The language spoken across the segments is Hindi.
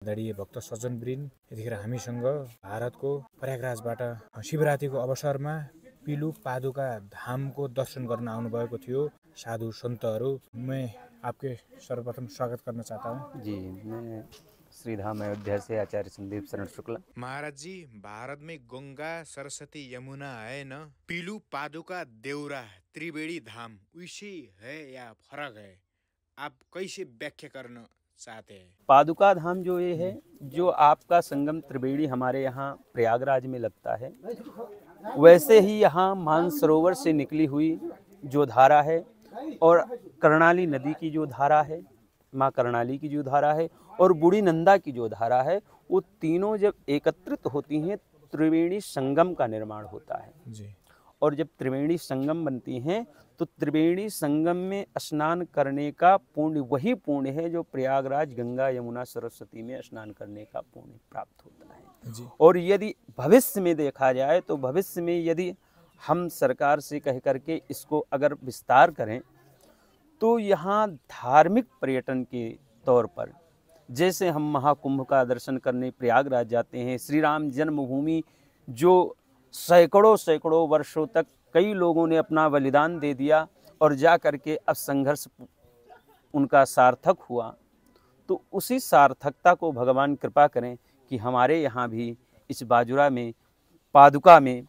आदरणीय भक्त सज्जनवृन्द, यतिखेर हामीसँग भारतको प्रयागराजबाट शिवरात्रिको अवसरमा पिलु पादुका धामको दर्शन गर्न आउनुभएको थियो साधु सन्तहरू। मैं आपके सर्वप्रथम स्वागत करना चाहता हूँ। जी, मैं श्री धाम अयोध्या से आचार्य संदीप शरण शुक्ला। महाराज जी, भारत में गंगा सरस्वती यमुना है न, पिलु पादुका देउरा त्रिवेणी धाम उसी है या फर्क है? आप कैसे व्याख्या करना चाहते हैं? पादुका धाम जो ये है, जो आपका संगम त्रिवेणी हमारे यहाँ प्रयागराज में लगता है, वैसे ही यहाँ मानसरोवर से निकली हुई जो धारा है और कर्णाली नदी की जो धारा है, माँ कर्णाली की जो धारा है और बूढ़ी नंदा की जो धारा है, वो तीनों जब एकत्रित होती हैं त्रिवेणी संगम का निर्माण होता है जी। और जब त्रिवेणी संगम बनती हैं तो त्रिवेणी संगम में स्नान करने का पुण्य वही पुण्य है जो प्रयागराज गंगा यमुना सरस्वती में स्नान करने का पुण्य प्राप्त होता है जी। और यदि भविष्य में देखा जाए तो भविष्य में यदि हम सरकार से कह करके इसको अगर विस्तार करें तो यहाँ धार्मिक पर्यटन के तौर पर जैसे हम महाकुंभ का दर्शन करने प्रयागराज जाते हैं, श्री राम जन्मभूमि जो सैकड़ों वर्षों तक कई लोगों ने अपना बलिदान दे दिया और जा करके अब संघर्ष उनका सार्थक हुआ, तो उसी सार्थकता को भगवान कृपा करें कि हमारे यहाँ भी इस बाजुरा में पादुका में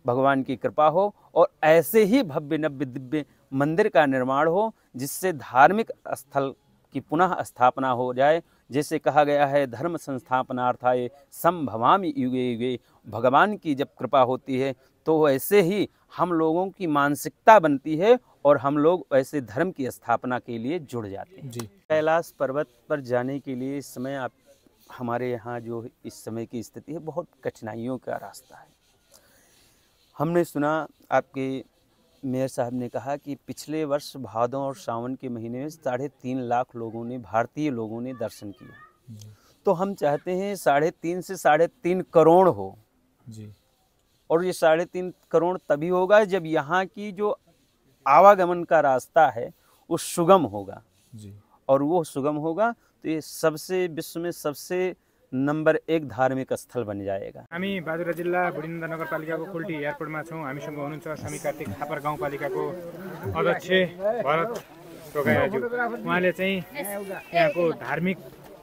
भगवान की कृपा हो और ऐसे ही भव्य नव्य दिव्य मंदिर का निर्माण हो जिससे धार्मिक स्थल की पुनः स्थापना हो जाए। जैसे कहा गया है, धर्म संस्थापनार्थाय संभवामि युगे युगे। भगवान की जब कृपा होती है तो ऐसे ही हम लोगों की मानसिकता बनती है और हम लोग ऐसे धर्म की स्थापना के लिए जुड़ जाते हैं जी। कैलाश पर्वत पर जाने के लिए इस समय आप हमारे यहाँ जो इस समय की स्थिति है, बहुत कठिनाइयों का रास्ता है। हमने सुना आपके मेयर साहब ने कहा कि पिछले वर्ष भादों और सावन के महीने में 3.5 लाख लोगों ने, भारतीय लोगों ने दर्शन किया। तो हम चाहते हैं 3.5 से 3.5 करोड़ हो जी। और ये 3.5 करोड़ तभी होगा जब यहाँ की जो आवागमन का रास्ता है वो सुगम होगा जी। और वो सुगम होगा तो ये सबसे विश्व में सबसे नंबर 1 धार्मिक स्थल बन जाएगा। हामी बाजुरा जिल्ला बुढीनन्दा नगरपालिकाको कुल्टी एयरपोर्टमा छौँ। हामीसँग हुनुहुन्छ स्वामी कार्तिक खापर गाउँपालिकाको अध्यक्ष भरत टोकायाज्यू। उहाँले चाहिँ यहाँको धार्मिक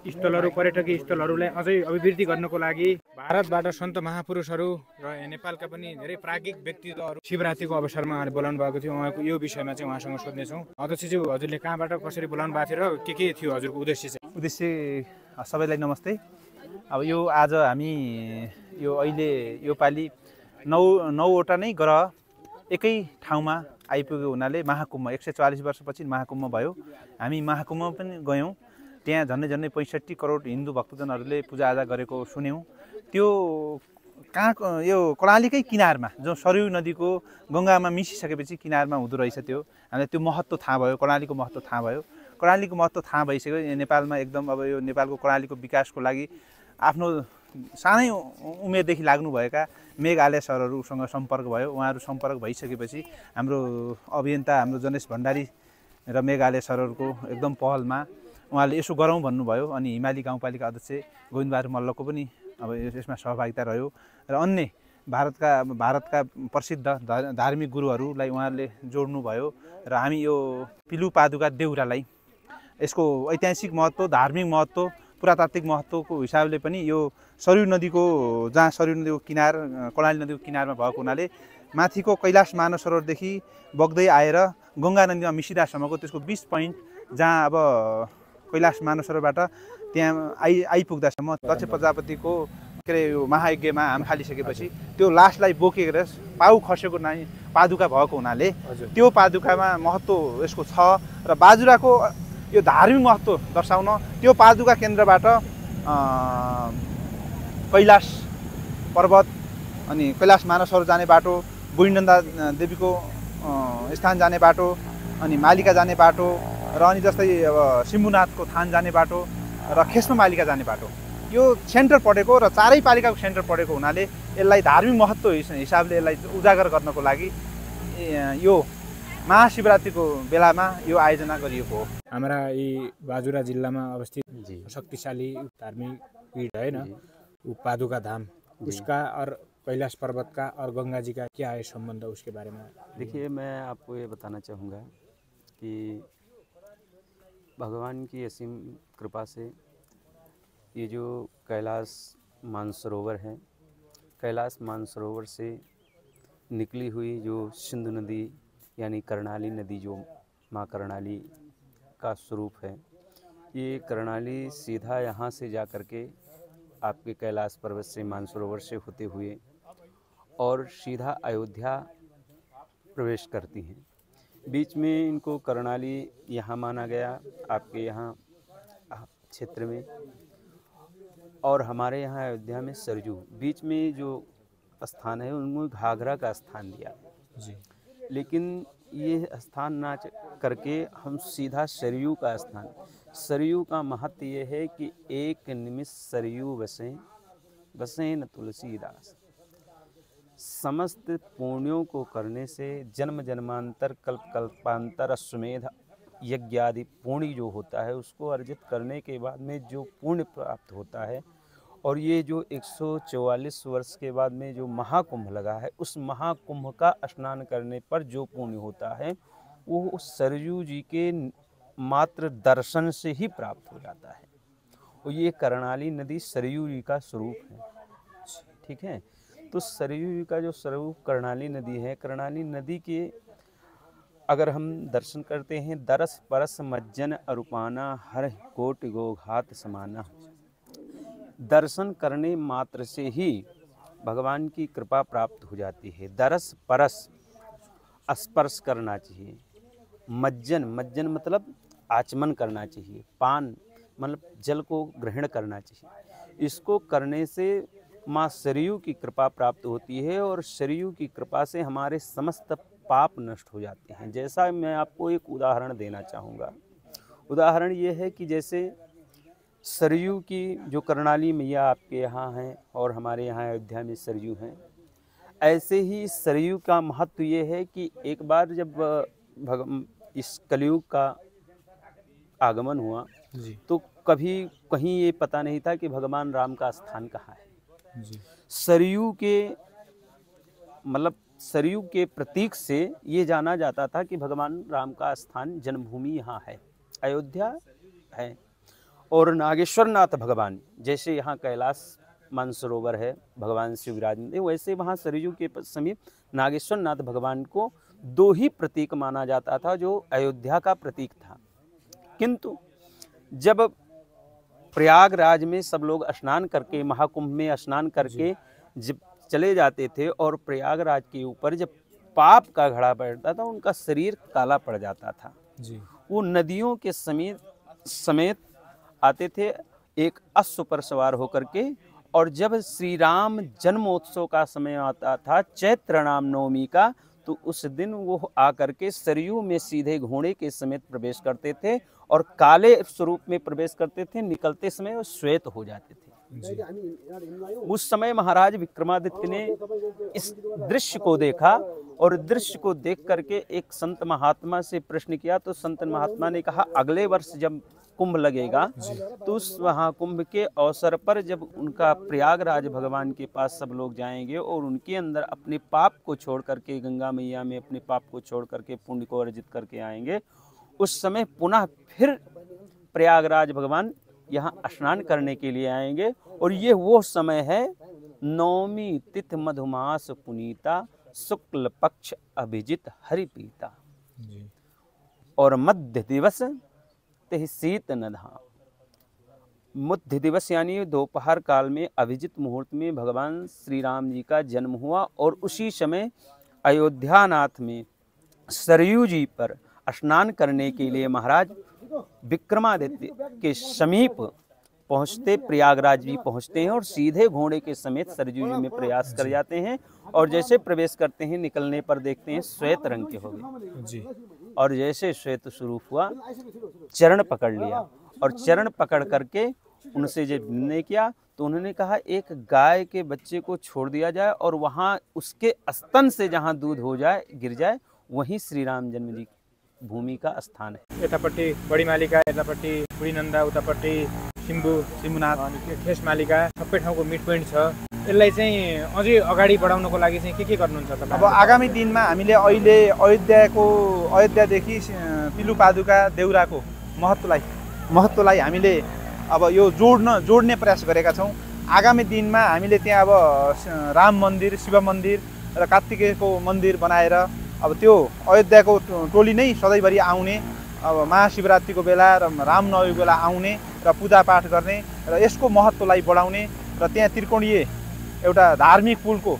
स्थलहरू, पर्यटकीय स्थलहरूलाई अझै अभिवृद्धि गर्नको लागि भारतबाट सन्त महापुरुषहरू र नेपालका पनि धेरै प्राज्ञिक व्यक्तित्वहरू शिवरात्रिको अवसरमा उहाँले बोलाउनु भएको थियो। उहाँको यो विषयमा चाहिँ उहाँसँग सोध्नेछौँ। अध्यक्षज्यू, हजुरले कहाँबाट कसरी बोलाउनु भएको थियो र के थियो हजुरको उद्देश्य चाहिँ? उद्देश्य सबैलाई नमस्ते। अब यो आज हामी यो अहिले यो पालि 9वटा नै ग्रह एकै ठाउँमा आइपुगेको हुनाले महाकुम्भ 140 वर्षपछि महाकुम्भ भयो। हामी महाकुम्भ पनि गयौँ। त्यहाँ झन्डै 65 करोड हिन्दू भक्तजनहरूले पूजाआजा गरेको सुन्यौँ। त्यो कहाँ यो कर्णालीकै किनारमा जो सरयू नदीको गङ्गामा मिसिसकेपछि किनारमा हुँदो रहेछ, त्यो हामीलाई त्यो महत्त्व थाहा भयो, कर्णालीको महत्त्व थाहा भयो। कर्णालीको महत्त्व थाहा भइसक्यो। नेपालमा एकदम अब यो नेपालको कर्णालीको विकासको लागि आफ्नो सानै उमेरदेखि लाग्नुभएका मेघालय सरहरूसँग सम्पर्क भयो। उहाँहरू सम्पर्क भइसकेपछि हाम्रो अभियन्ता हाम्रो जनेश भण्डारी र मेघालय सरहरूको एकदम पहलमा उहाँले यसो गरौँ भन्नुभयो। अनि हिमाली गाउँपालिका अध्यक्ष गोविन्दबहादुर मल्लको पनि अब यसमा सहभागिता रह्यो र अन्य भारतका प्रसिद्ध धार्मिक गुरुहरूलाई उहाँहरूले जोड्नुभयो र हामी यो पिलु पादुका देउरालाई यसको ऐतिहासिक महत्त्व, धार्मिक महत्त्व, पुरातात्विक महत्त्वको हिसाबले पनि यो सरयू नदीको जहाँ सरयू नदीको किनार कर्णाली नदीको किनारमा भएको हुनाले माथिको कैलाश मानसरोवरदेखि बग्दै आएर गङ्गा नदीमा मिसिदासम्मको त्यसको 20 पोइन्ट जहाँ अब कैलाश मानसरोवरबाट त्यहाँ आइपुग्दासम्म दक्ष प्रजापतिको के अरे यो महायज्ञमा हाम फालिसकेपछि त्यो लासलाई बोकेर पाउ खसेको नै पादुका भएको हुनाले त्यो पादुकामा महत्त्व यसको छ र बाजुराको यो धार्मिक महत्त्व दर्शाउन त्यो पादुका केन्द्रबाट कैलाश पर्वत अनि कैलाश मानसरोवर जाने बाटो, बुढीनन्दा देवीको स्थान जाने बाटो, अनि मालिका जाने बाटो र अनि जस्तै अब सिम्बुनाथको थान जाने बाटो र खेस्मा मालिका जाने बाटो, यो सेन्टर परेको र चारै पालिकाको सेन्टर परेको हुनाले यसलाई धार्मिक महत्त्व हिसाबले यसलाई उजागर गर्नको लागि यो महाशिवरात्रिको बेलामा यो आयोजना गरिएको हो। हाम्रा यी बाजुरा जिल्लामा अवस्थित जी शक्तिशाली धार्मिक पीठ है ना, वो पादुका धाम, उसका और कैलाश पर्वत का और गंगा जी का क्या है संबंध, उसके बारे में? देखिए, मैं आपको ये बताना चाहूँगा कि भगवान की असीम कृपा से ये जो कैलाश मानसरोवर है, कैलाश मानसरोवर से निकली हुई जो सिंधु नदी यानी कर्णाली नदी, जो माँ कर्णाली का स्वरूप है, ये कर्णाली सीधा यहाँ से जा कर के आपके कैलाश पर्वत से, मानसरोवर से होते हुए और सीधा अयोध्या प्रवेश करती हैं। बीच में इनको कर्णाली यहाँ माना गया, आपके यहाँ क्षेत्र में, और हमारे यहाँ अयोध्या में सरजू। बीच में जो स्थान है उनको घाघरा का स्थान दिया जी। लेकिन ये स्थान ना करके हम सीधा सरयू का स्थान, सरयू का महत्व ये है कि एक निमिष सरयू बसें न तुलसीदास। समस्त पुण्यों को करने से जन्म जन्मांतर कल्प कल्पांतर अश्वमेध यज्ञ आदि पुण्य जो होता है उसको अर्जित करने के बाद में जो पुण्य प्राप्त होता है, और ये जो 144 वर्ष के बाद में जो महाकुंभ लगा है, उस महाकुंभ का स्नान करने पर जो पुण्य होता है वो सरयू जी के मात्र दर्शन से ही प्राप्त हो जाता है। और ये कर्णाली नदी सरयू जी का स्वरूप है, ठीक है। तो सरयू जी का जो स्वरूप कर्णाली नदी है, कर्णाली नदी के अगर हम दर्शन करते हैं, दरस परस मज्जन अरूपाना हर कोटि गोघात समाना। दर्शन करने मात्र से ही भगवान की कृपा प्राप्त हो जाती है। दरस परस, स्पर्श करना चाहिए। मज्जन, मज्जन मतलब आचमन करना चाहिए। पान मतलब जल को ग्रहण करना चाहिए। इसको करने से माँ सरयू की कृपा प्राप्त होती है और सरयू की कृपा से हमारे समस्त पाप नष्ट हो जाते हैं। जैसा मैं आपको एक उदाहरण देना चाहूँगा। उदाहरण ये है कि जैसे सरयू की जो कर्णाली मैया आपके यहाँ हैं और हमारे यहाँ अयोध्या में सरयू हैं, ऐसे ही सरयू का महत्व ये है कि एक बार जब इस कलयुग का आगमन हुआ जी। तो कभी कहीं ये पता नहीं था कि भगवान राम का स्थान कहाँ है। जी। सरयू के मतलब सरयू के प्रतीक से ये जाना जाता था कि भगवान राम का स्थान, जन्मभूमि यहाँ है, अयोध्या है। और नागेश्वर नाथ भगवान, जैसे यहाँ कैलाश मानसरोवर है, भगवान शिव विराजमान है, वैसे वहाँ सरयू के समीप नागेश्वर नाथ भगवान को दो ही प्रतीक माना जाता था जो अयोध्या का प्रतीक था। किंतु जब प्रयागराज में सब लोग स्नान करके, महाकुंभ में स्नान करके जब चले जाते थे और प्रयागराज के ऊपर जब पाप का घड़ा बैठता था, उनका शरीर काला पड़ जाता था जी। वो नदियों के समेत आते थे एक अश्व पर सवार होकर के। और जब श्री राम जन्मोत्सव का समय आता था, चैत्र नाम नवमी का, तो उस दिन वो आकर के सरयू में सीधे घोड़े के समेत प्रवेश करते थे और काले स्वरूप में प्रवेश करते थे। निकलते समय वो श्वेत हो जाते थे। उस समय महाराज विक्रमादित्य ने इस दृश्य को देखा और दृश्य को देख करके एक संत महात्मा से प्रश्न किया, तो संत महात्मा ने कहा अगले वर्ष जब कुंभ लगेगा तो उस महाकुंभ के अवसर पर जब उनका प्रयागराज भगवान के पास सब लोग जाएंगे और उनके अंदर अपने पाप को छोड़ करके, गंगा मैया में अपने पाप को छोड़ करके पुण्य को अर्जित करके आएंगे, उस समय पुनः फिर प्रयागराज भगवान यहाँ स्नान करने के लिए आएंगे। और ये वो समय है नवमी तिथि मधुमास पुनीता, शुक्ल पक्ष अभिजित हरिप्रीता। और मध्य दिवस ते शीत नधा। मध्य दिवस यानी दोपहर काल में अभिजित मुहूर्त में भगवान श्री राम जी का जन्म हुआ और उसी समय अयोध्यानाथ में सरयू जी पर स्नान करने के लिए महाराज विक्रमादित्य के समीप पहुँचते, प्रयागराज भी पहुँचते हैं और सीधे घोड़े के समेत सरयू जी में प्रयास कर जाते हैं। और जैसे प्रवेश करते हैं, निकलने पर देखते हैं श्वेत रंग के हो गए जी। और जैसे श्वेत स्वरूप हुआ, चरण पकड़ लिया और चरण पकड़ करके उनसे जब निर्णय किया तो उन्होंने कहा एक गाय के बच्चे को छोड़ दिया जाए और वहाँ उसके स्तन से जहाँ दूध हो जाए, गिर जाए, वहीं श्री राम जन्म भूमि का स्थान है। यतापट्टि बडीमालिका, यतापट्टि बुढीनन्दा, उतापट्टि सिम्बुनाथ अनि ठेसमालिका सबै ठाउँको मिड पोइन्ट छ। यसलाई चाहिँ अझै अगाडि बढाउनको लागि चाहिँ के गर्नुहुन्छ तपाईँ? अब आगामी दिनमा हामीले अहिले अयोध्यादेखि पिलुपादुका देउराको महत्त्वलाई हामीले अब यो जोड्ने प्रयास गरेका छौँ। आगामी दिनमा हामीले त्यहाँ अब राम मन्दिर, शिव मन्दिर र कार्तिकेयको मन्दिर बनाएर अब त्यो अयोध्याको टोली नै सधैँभरि आउने, अब महाशिवरात्रिको बेला र रामनवमीको बेला आउने र पूजापाठ गर्ने र यसको महत्त्वलाई बढाउने र त्यहाँ त्रिकोणीय एउटा धार्मिक पुलको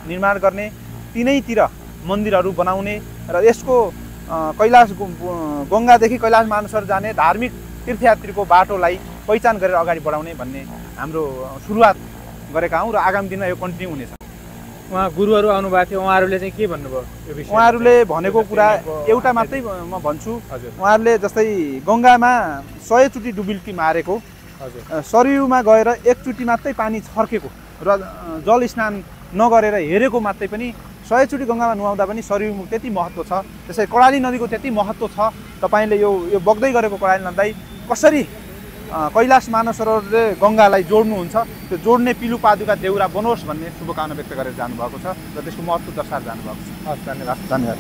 निर्माण गर्ने, तिनैतिर मन्दिरहरू बनाउने र यसको गङ्गादेखि कैलाश मानसर जाने धार्मिक तीर्थयात्रीको बाटोलाई पहिचान गरेर अगाडि बढाउने भन्ने हाम्रो सुरुवात गरेका हौँ र आगामी दिनमा यो कन्टिन्यू हुनेछ। उहाँ गुरुहरू आउनुभएको थियो, उहाँहरूले चाहिँ के भन्नुभयो यो विषय? उहाँहरूले भनेको कुरा एउटा मात्रै म भन्छु। उहाँहरूले जस्तै गङ्गामा 100 चोटि डुबुल्की मारेको, सरयुमा गएर एकचोटि मात्रै पानी छर्केको र जल स्नान नगरेर हेरेको मात्रै पनि 100 चोटि गङ्गामा नुहाउँदा पनि सरयुको त्यति महत्त्व छ। त्यसै कर्णाली नदीको त्यति महत्त्व छ। तपाईँले यो बग्दै गरेको कर्णाली नदी कसरी कैलाश मानसरोवरले गङ्गालाई जोड्नुहुन्छ, त्यो जोड्ने पिलुपादुका देउरा बनोस् भन्ने शुभकामना व्यक्त गरेर जानुभएको छ र त्यसको महत्त्व दर्शाएर जानुभएको छ। हस्, धन्यवाद। धन्यवाद।